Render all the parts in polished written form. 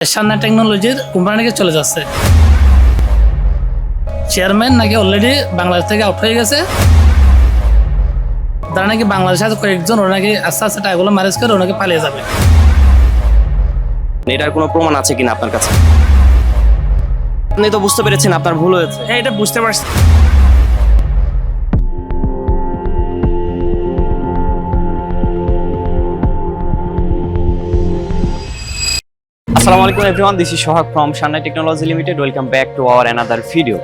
শান্নাই টেকনোলজির কোম্পানি নাকি চলে যাচ্ছে। চেয়ারম্যান নাকি অলরেডি বাংলাদেশ থেকে আউট হয়ে গেছে। তারা নাকি বাংলাদেশে আছে কয়েকজন, ওরা নাকি আস্তে আস্তে টাকাগুলো ম্যানেজ করে ওনাকে পালিয়ে যাবে। এটার কোনো প্রমাণ আছে কিনা আপনার কাছে? আপনি তো বুঝতে পেরেছেন আপনার ভুল হয়েছে। হ্যাঁ, এটা বুঝতে পারছি। আসসালামু আলাইকুম everyone, this is Sohag from Shannai Technology Limited. Welcome back to our another video.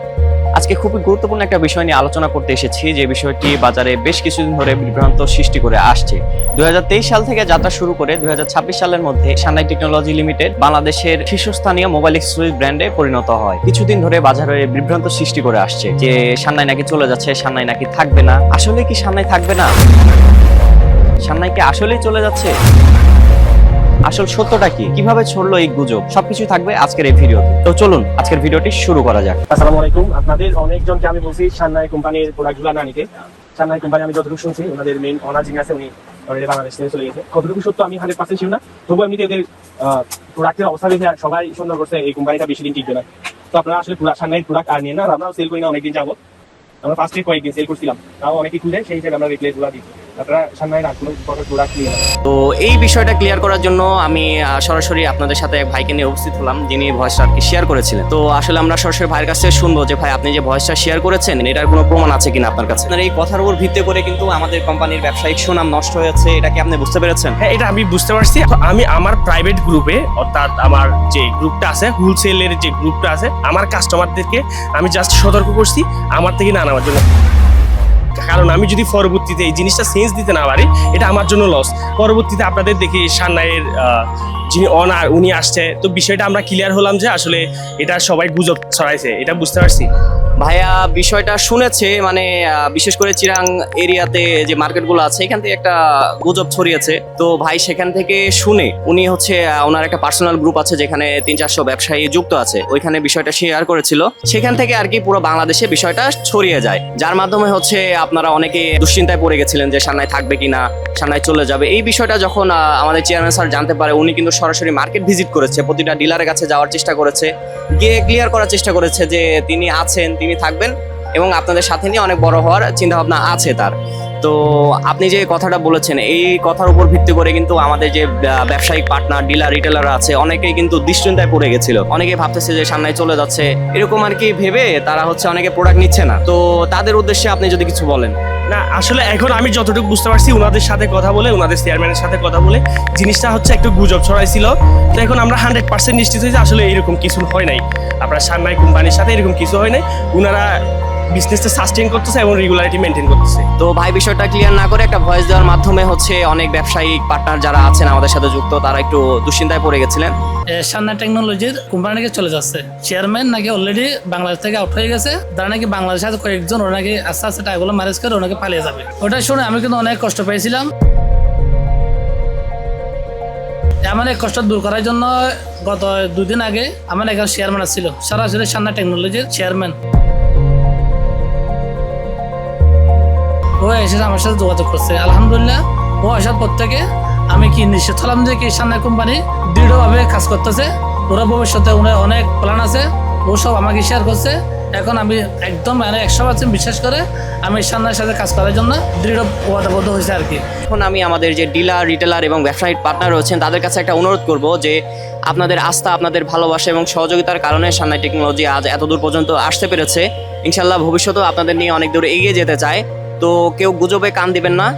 আজকে খুবই গুরুত্বপূর্ণ একটা বিষয় নিয়ে আলোচনা করতে এসেছি, যে বিষয়টি বাজারে বেশ কিছুদিন ধরে বিভ্রান্ত সৃষ্টি করে আসছে। 2023 সাল থেকে যাত্রা শুরু করে 2026 সালের মধ্যে শান্নাই টেকনোলজি লিমিটেড বাংলাদেশের শীর্ষস্থানীয় মোবাইল এক্সেসরিজ ব্র্যান্ডে পরিণত হয়। কিছুদিন ধরে বাজারে বিভ্রান্ত সৃষ্টি করে আসছে যে শান্নাই নাকি চলে যাচ্ছে, শান্নাই নাকি থাকবে না। আসলে কি শান্নাই থাকবে না? শান্নাই কি আসলেই চলে যাচ্ছে? আসল সত্যটা কি, কিভাবে ছড়লো এই গুজব, সবকিছু থাকবে আজকের এই ভিডিওতে। তো চলুন আজকের ভিডিওটি শুরু করা যাক। আসসালামু আলাইকুম। আপনাদের অনেকজনকে আমি বলছি শান্নাই কোম্পানির প্রোডাক্টগুলো না নিতে। শান্নাই কোম্পানি আমি যতটুকু শুনছি, ওনাদের মেইন অনার যিনি আছে উনি অলরেডি বাংলাদেশ থেকে চলে গেছে। কতটুকু সত্য আমি 100% শিওর না, তবু এমনিতে এদের প্রোডাক্টের অবস্থা দেখে সবাই সুন্দর করছে এই কোম্পানিটা বেশি দিন টিকবে না। তো আপনারা আসলে শান্নাইয়ের প্রোডাক্ট আর নিয়ে না, আমরাও সেল করি না অনেকদিন যাবত। আমরা ফার্স্টে কয়েকদিন সেল করছিলাম, তাও অনেকে খুঁজে সেই হিসেবে আমরা রিপ্লেস গুলো দিই। আপনারা শান্নাইয়ের আর কোনো প্রোডাক্ট নিয়ে না। তো এই বিষয়টা ক্লিয়ার করার জন্য আমি সরাসরি আপনাদের সাথে এক ভাইকে নিয়ে উপস্থিত হলাম, যিনি ভয়েসটা আর কি শেয়ার করেছিলেন। তো আসলে আমরা সরাসরি ভাইয়ের কাছে শুনবো যে ভাই, আপনি যে ভয়েসটা শেয়ার করেছেন এটার কোনো প্রমাণ আছে কিনা আপনার কাছে? আপনার এই কথার উপর ভিত্তি করে কিন্তু আমাদের কোম্পানির ব্যবসায়িক সুনাম নষ্ট হয়েছে, এটা কি আপনি বুঝতে পেরেছেন? হ্যাঁ, এটা আমি বুঝতে পারছি। আমি আমার প্রাইভেট গ্রুপে, অর্থাৎ আমার যে গ্রুপটা আছে, হোলসেলের যে গ্রুপটা আছে, আমার কাস্টমারদেরকে আমি জাস্ট সতর্ক করছি আমার থেকে না নেওয়ার জন্য। কারণ আমি যদি পরবর্তীতে এই জিনিসটা চেঞ্জ দিতে না পারি, এটা আমার জন্য লস। পরবর্তীতে আপনাদের দেখি শান্নাইয়ের যিনি অনার উনি আসছে, তো বিষয়টা আমরা ক্লিয়ার হলাম যে আসলে এটা সবাই গুজব ছড়াইছে, এটা বুঝতে পারছি। ভাইয়া বিষয়টা শুনেছে, মানে বিশেষ করে চিরাং এরিয়াতে যে মার্কেটগুলো আছে এখান থেকে একটা গুজব ছড়িয়েছে। তো ভাই সেখান থেকে শুনে উনি হচ্ছে ওনার একটা পার্সোনাল গ্রুপ আছে যেখানে 300-400 ব্যবসায়ী যুক্ত আছে, ওইখানে বিষয়টা শেয়ার করেছিল। সেখান থেকে আর কি পুরো বাংলাদেশে বিষয়টা ছড়িয়ে যায়, যার মাধ্যমে হচ্ছে আপনারা অনেকে দুশ্চিন্তায় পড়ে গেছিলেন যে শান্নাই থাকবে কিনা, শান্নাই চলে যাবে। এই বিষয়টা যখন আমাদের চেয়ারম্যান স্যার জানতে পারে, উনি কিন্তু সরাসরি মার্কেট ভিজিট করেছে, প্রতিটা ডিলারের কাছে যাওয়ার চেষ্টা করেছে, গিয়ে ক্লিয়ার করার চেষ্টা করেছে যে তিনি আছেন, তিনি থাকবেন এবং আপনাদের সাথে নিয়ে অনেক বড় হওয়ার চিন্তা ভাবনা আছে তার। তো আপনি যে কথাটা বলেছেন, এই কথার উপর ভিত্তি করে কিন্তু আমাদের যে ব্যবসায়িক পার্টনার, ডিলার, রিটেলার আছে, অনেকেই কিন্তু দুশ্চিন্তায় পড়ে গেছিল। অনেকেই ভাবতেছে যে শান্নাই চলে যাচ্ছে, এরকম আর কি ভেবে তারা হচ্ছে অনেকে প্রোডাক্ট নিচ্ছে না। তো তাদের উদ্দেশ্যে আপনি যদি কিছু বলেন। না, আসলে এখন আমি যতটুকু বুঝতে পারছি, ওনাদের সাথে কথা বলে, ওনাদের চেয়ারম্যানের সাথে কথা বলে জিনিসটা হচ্ছে একটু গুজব ছড়াইছিল। তো এখন আমরা 100% নিশ্চিত হয়েছি আসলে এরকম কিছু হয় নাই। আপনার শান্নাই কোম্পানির সাথে এরকম কিছু হয় নাই। ওনারা বিজনেসটা সাস্টেইন করতেছে এবং রেগুলারিটি মেনটেন করতেছে। তো ভাই বিষয়টা ক্লিয়ার না করে একটা ভয়েস দেওয়ার মাধ্যমে হচ্ছে অনেক ব্যবসায়িক পার্টনার যারা আছেন আমাদের সাথে যুক্ত, তারা একটু দুশ্চিন্তায় পড়ে গেছিলেন। শান্নাই টেকনোলজির কোম্পানি নাকি চলে যাচ্ছে। চেয়ারম্যান নাকি অলরেডি বাংলাদেশ থেকে আউট হয়ে গেছে। তারা নাকি বাংলাদেশে আছে কয়েকজন, ওরা নাকি আস্তে আস্তে টাকাগুলো ম্যানেজ করে ওনাকে পালিয়ে যাবে। ওটা শুনে আমি কিন্তু অনেক কষ্ট পেয়েছিলাম। আমার এই কষ্ট দূর করার জন্য গত 2 দিন আগে আমার একজন চেয়ারম্যান ছিল, সরাসরি শান্নাই টেকনোলজির চেয়ারম্যান। ও এসে আমার সাথে যোগাযোগ করছে। আলহামদুলিল্লাহ, ও আসার পর থেকে আমি কি নিশ্চিত হলাম যে কি শান্নাই কোম্পানি দৃঢ়ভাবে কাজ করতেছে। ওরা ভবিষ্যতে ওনার অনেক প্ল্যান আছে, ও সব আমাকে শেয়ার করছে। এখন আমি একদম 100% বিশ্বাস করে আমি শান্নাইয়ের সাথে কাজ করার জন্য দৃঢ় ওয়াদাবদ্ধ হয়েছে আর কি। এখন আমি আমাদের যে ডিলার, রিটেলার এবং ব্যবসায়িক পার্টনার রয়েছেন তাদের কাছে একটা অনুরোধ করব যে আপনাদের আস্থা, আপনাদের ভালোবাসা এবং সহযোগিতার কারণে শান্নাই টেকনোলজি আজ এত দূর পর্যন্ত আসতে পেরেছে। ইনশাল্লাহ ভবিষ্যতেও আপনাদের নিয়ে অনেক দূর এগিয়ে যেতে চায়। তো কেউ গুজবে কান দিবেন না।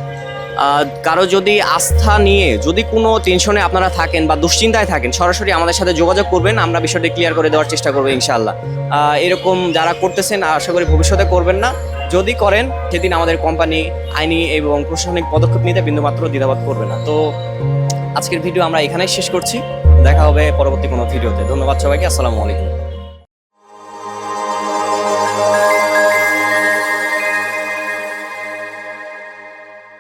কারো যদি আস্থা নিয়ে যদি কোনো টেনশনে আপনারা থাকেন বা দুশ্চিন্তায় থাকেন, সরাসরি আমাদের সাথে যোগাযোগ করবেন, আমরা বিষয়টি ক্লিয়ার করে দেওয়ার চেষ্টা করবো ইনশাআল্লাহ। এরকম যারা করতেছেন আশা করি ভবিষ্যতে করবেন না। যদি করেন সেদিন আমাদের কোম্পানি আইনি এবং প্রশাসনিক পদক্ষেপ নিতে বিন্দুমাত্র দ্বিধাবোধ করবে না। তো আজকের ভিডিও আমরা এখানেই শেষ করছি, দেখা হবে পরবর্তী কোনো ভিডিওতে। ধন্যবাদ সবাইকে, আসসালামু আলাইকুম।